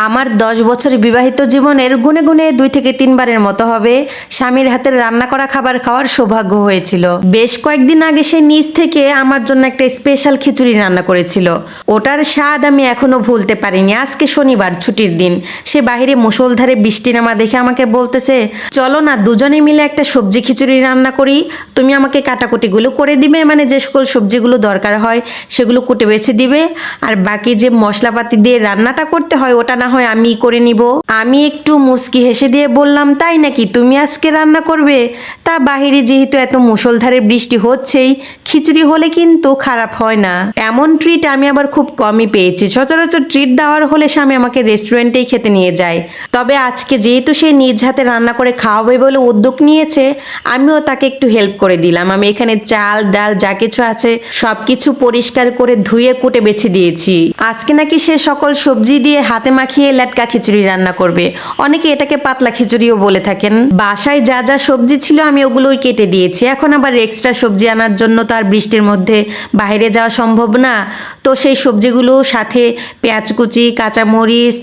আমার 10 বছর বিবাহিত জীবনের গুনে গুনে 2 থেকে 3 বারের মতো হবে স্বামীর হাতের রান্না করা খাবার খাওয়ার সৌভাগ্য হয়েছিল। বেশ কয়েকদিন আগে সে নিজ থেকে আমার জন্য একটা স্পেশাল খিচুড়ি রান্না করেছিল। ওটার স্বাদ আমি এখনো ভুলতে পারিনি। আজকে শনিবার, ছুটির দিন। সে বাইরে মুষলধারে বৃষ্টি নামা দেখে আমাকে বলতেছে, চলো না দুজনে মিলে একটা সবজি খিচুড়ি রান্না করি। তুমি আমাকে কাটাকুটিগুলো করে দিবে, মানে যে সকল সবজিগুলো দরকার হয় সেগুলো কুটে বেছে দিবে, আর বাকি যে মশলাপাতি দিয়ে রান্নাটা করতে হয় ওটা না হয় আমি করে নিব। আমি একটু মুচকি হেসে দিয়ে বললাম, তাই নাকি, তুমি আজকে রান্না করবে? তা বাহিরে যেহেতু এত মুষলধারে বৃষ্টি হচ্ছেই, খিচুড়ি হলে কিন্তু খারাপ হয় না। এমন ট্রিট আমি আবার খুব কমই পেয়েছি। সচরাচর ট্রিট দেওয়ার হলে স্বামী আমাকে রেস্টুরেন্টেই খেতে নিয়ে যায়। তবে আজকে যেহেতু সে নিজ হাতে রান্না করে খাওয়াবে বলে উদ্যোগ নিয়েছে, আমিও তাকে একটু হেল্প করে দিলাম। আমি এখানে চাল ডাল যা কিছু আছে সবকিছু পরিষ্কার করে ধুয়ে কুটে বেছে দিয়েছি। আজকে নাকি সে সকল সবজি দিয়ে হাতে মাখিয়ে লেটকা খিচুড়ি রান্না করবে। অনেকে এটাকে পাতলা খিচুড়িও বলে থাকেন। বাসায় যা যা সবজি ছিল আমি ওগুলোই কেটে দিয়েছি। এখন আবার এক্সট্রা সবজি আনার জন্য তো আর বৃষ্টির মধ্যে বাইরে যাওয়া সম্ভব না। তো সেই সবজিগুলো সাথে পেঁয়াজ কুচি, কাঁচামরিচ,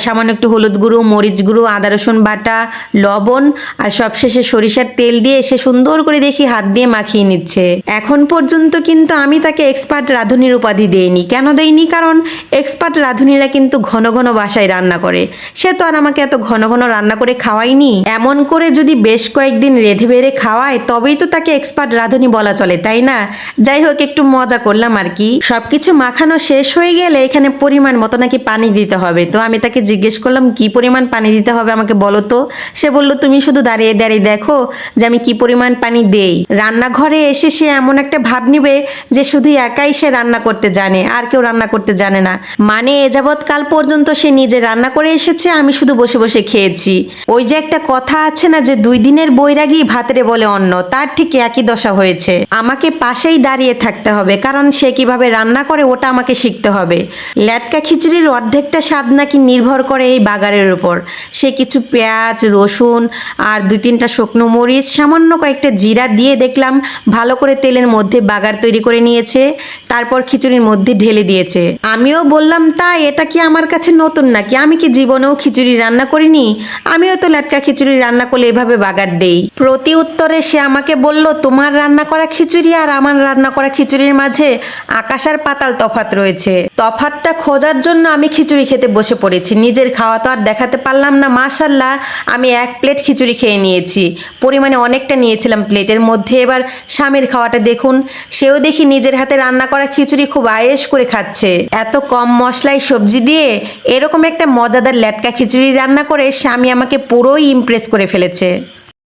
সামান্য একটু হলুদ গুঁড়ো, মরিচ গুঁড়ো, আদা রসুন বাটা, লবণ আর সবশেষে সরিষার তেল দিয়ে সে সুন্দর করে দেখি হাত দিয়ে মাখিয়ে নিচ্ছে। এখন পর্যন্ত কিন্তু আমি তাকে এক্সপার্ট রাঁধুনির উপাধি দেইনি। কেন দেইনি? কারণ এক্সপার্ট রাঁধুনিরা কিন্তু ঘন ঘন বাসায় রান্না করে। সে তো আর আমাকে এত ঘন ঘন রান্না করে খাওয়ায়নি। এমন করে যদি বেশ কয়েকদিন রেঁধে বেড়ে খাওয়ায় তবেই তো তাকে এক্সপার্ট রাঁধুনি বলা চলে, তাই না? যাই হোক, একটু মজা করলাম আর কি। সবকিছু মাখানো শেষ হয়ে গেলে এখানে পরিমাণ মতো নাকি পানি দিতে হবে। তো আমি তাকে জিজ্ঞেস করলাম, কি পরিমাণ পানি দিতে হবে আমাকে বলো তো। সে বলল, তুমি শুধু দাঁড়িয়ে দাঁড়িয়ে দেখো যে আমি কি পরিমাণ পানি দেই। রান্নাঘরে এসে সে এমন একটা ভাব নিবে যে শুধু একাই সে রান্না করতে জানে, আর কেউ রান্না করতে জানে না। মানে এ যাবৎ কাল পর্যন্ত সে নিজে রান্না করে এসেছে, আমি শুধু বসে বসে খেয়েছি। ওই যে একটা কথা আছে না যে 2 দিনের বৈরাগী ভাতেরে বলে অন্ন, তার ঠিক একই দশা হয়েছে। আমাকে পাশেই দাঁড়িয়ে থাকতে হবে, কারণ সে কিভাবে রান্না করে ওটা আমাকে শিখতে হবে। লেটকা খিচুড়ির অর্ধেকটা স্বাদ নাকি নির্ভর করে এই বাগারের উপর। সে কিছু পেঁয়াজ, রসুন আর 2-3টা শুকনো মরিচ, সামান্য কয়েকটা জিরা দিয়ে দেখলাম ভালো করে তেলের মধ্যে বাগার তৈরি করে নিয়েছে। তারপর খিচুড়ির মধ্যে ঢেলে দিয়েছে। আমিও বললাম, তাই এটা কি আমার কাছে নতুন নাকি? আমি কি জীবনেও খিচুড়ি রান্না করিনি? আমিও তো লেটকা খিচুড়ি রান্না করলে এভাবে বাগার দেই। প্রতি উত্তরে সে আমাকে বলল, তোমার রান্না করা খিচুড়ি আর আমার রান্না করা খিচুড়ির মাঝে আকাশ আর পাতাল তফাৎ রয়েছে। তফাৎটা খোঁজার জন্য আমি খিচুড়ি খেতে বসে পড়েছি। নিজের খাওয়া তো আর দেখাতে পারলাম না। মাশাল্লাহ, আমি 1 প্লেট খিচুড়ি খেয়ে নিয়েছি। পরিমাণে অনেকটা নিয়েছিলাম প্লেটের মধ্যে। এবার স্বামীর খাওয়াটা দেখুন। সেও দেখি নিজের হাতে রান্না করা খিচুড়ি খুব আয়েশ করে খাচ্ছে। এত কম মশলায় সবজি দিয়ে এরকম একটা মজাদার লেটকা খিচুড়ি রান্না করে স্বামী আমাকে পুরোই ইমপ্রেস করে ফেলেছে।